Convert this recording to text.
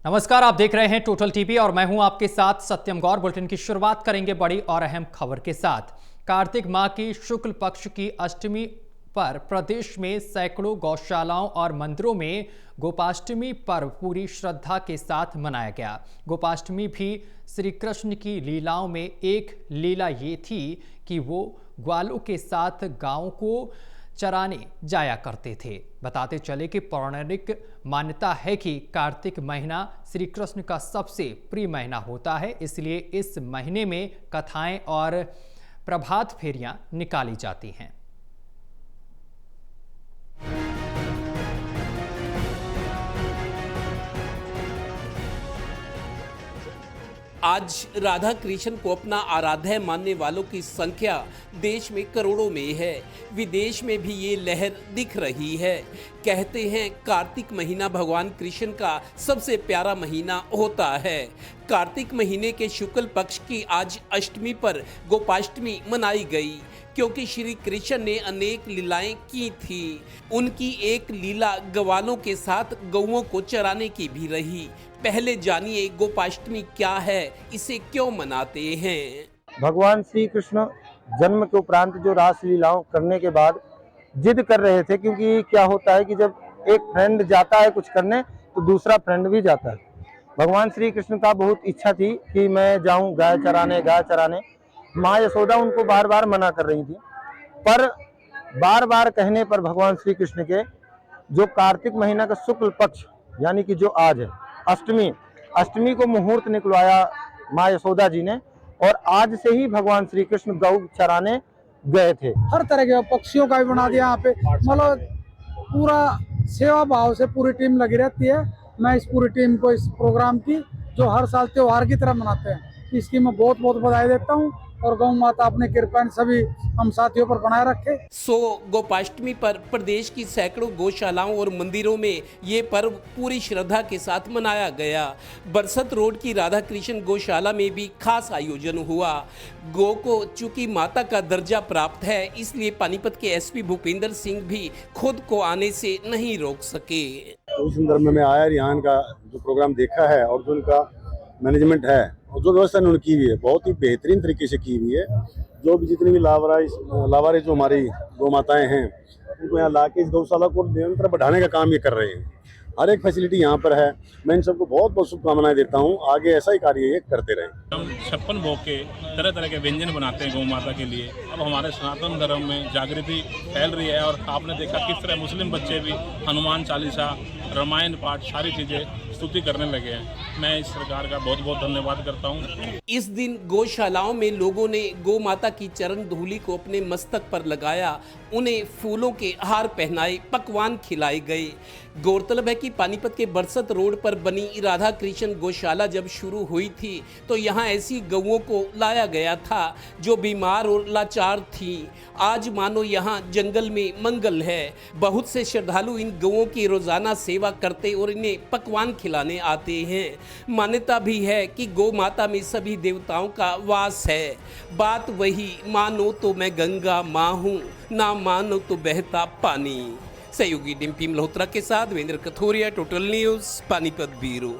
नमस्कार, आप देख रहे हैं टोटल टीवी और मैं हूं आपके साथ सत्यम गौर। बुलेटिन की शुरुआत करेंगे बड़ी और अहम खबर के साथ। कार्तिक माह की शुक्ल पक्ष की अष्टमी पर प्रदेश में सैकड़ों गौशालाओं और मंदिरों में गोपाष्टमी पर्व पूरी श्रद्धा के साथ मनाया गया। गोपाष्टमी भी श्री कृष्ण की लीलाओं में एक लीला ये थी कि वो ग्वालों के साथ गायों को चराने जाया करते थे। बताते चले कि पौराणिक मान्यता है कि कार्तिक महीना श्री कृष्ण का सबसे प्रिय महीना होता है, इसलिए इस महीने में कथाएं और प्रभात फेरियां निकाली जाती हैं। आज राधा कृष्ण को अपना आराध्य मानने वालों की संख्या देश में करोड़ों में है। विदेश में भी ये लहर दिख रही है। कहते हैं कार्तिक महीना भगवान कृष्ण का सबसे प्यारा महीना होता है। कार्तिक महीने के शुक्ल पक्ष की आज अष्टमी पर गोपाष्टमी मनाई गई, क्योंकि श्री कृष्ण ने अनेक लीलाएं की थी। उनकी एक लीला ग्वालों के साथ गौओं को चराने की भी रही। पहले जानिए गोपाष्टमी क्या है, इसे क्यों मनाते हैं। भगवान श्री कृष्ण जन्म के उपरांत जो रास लीलाओं करने के बाद जिद कर रहे थे, क्योंकि क्या होता है कि जब एक फ्रेंड जाता है कुछ करने तो दूसरा फ्रेंड भी जाता है। भगवान श्री कृष्ण का बहुत इच्छा थी कि मैं जाऊं गाय चराने। माँ यशोदा उनको बार बार मना कर रही थी, पर बार बार कहने पर भगवान श्री कृष्ण के जो कार्तिक महीना का शुक्ल पक्ष यानी कि जो आज है अष्टमी को मुहूर्त निकलवाया माँ यशोदा जी ने, और आज से ही भगवान श्री कृष्ण गौ चराने गए थे। हर तरह के पक्षियों का भी बना दिया यहाँ पे, मतलब पूरा सेवा भाव से पूरी टीम लगी रहती है। मैं इस पूरी टीम को इस प्रोग्राम की जो हर साल त्योहार की तरह मनाते हैं, इसकी मैं बहुत बहुत बधाई देता हूँ और गौ माता अपने कृपा सभी हम साथियों पर बनाए रखे। गोपाष्टमी पर प्रदेश की सैकड़ों गौशालाओं और मंदिरों में ये पर्व पूरी श्रद्धा के साथ मनाया गया। बरसत रोड की राधा कृष्ण गौशाला में भी खास आयोजन हुआ। गौ को चूंकि माता का दर्जा प्राप्त है, इसलिए पानीपत के एसपी भूपेंद्र सिंह भी खुद को आने से नहीं रोक सके। उस संदर्भ में मैं आया, यहाँ का जो प्रोग्राम देखा है और जो उनका मैनेजमेंट है और जो व्यवस्था उन्होंने की हुई है बहुत ही बेहतरीन तरीके से की हुई है। जो भी जितनी भी लावारिस जो हमारी गौ माताएं हैं, उनको यहाँ ला के इस गौशाला को निरंतर बढ़ाने का काम ये कर रहे हैं। हर एक फैसिलिटी यहाँ पर है। मैं इन सबको बहुत बहुत शुभकामनाएं देता हूँ, आगे ऐसा ही कार्य ये करते रहें। हम 56 भोग के तरह तरह के व्यंजन बनाते हैं गौ माता के लिए। अब हमारे सनातन धर्म में जागृति फैल रही है और आपने देखा किस तरह मुस्लिम बच्चे भी हनुमान चालीसा, रामायण पाठ, सारी चीज़ें स्तुति करने लगे हैं। मैं इस सरकार का बहुत बहुत धन्यवाद करता हूँ। इस दिन गौशालाओं में लोगों ने गौ माता की चरण धूलि को अपने मस्तक पर लगाया, उन्हें फूलों के हार पहनाए, पकवान खिलाए गए। गौरतलब है कि पानीपत के बरसत रोड पर बनी राधा कृष्ण गौशाला जब शुरू हुई थी तो यहाँ ऐसी गौओं को लाया गया था जो बीमार और लाचार थी। आज मानो यहाँ जंगल में मंगल है। बहुत से श्रद्धालु इन गौओं की रोजाना सेवा करते और इन्हें पकवान खिलाने आते हैं। मान्यता भी है कि गौ माता में सभी देवताओं का वास है। बात वही, मानो तो मैं गंगा माँ हूँ, ना मानो तो बहता पानी। सहयोगी डिम्पी मल्होत्रा के साथ Devendra Kathoria, Total News, Panipat bureau.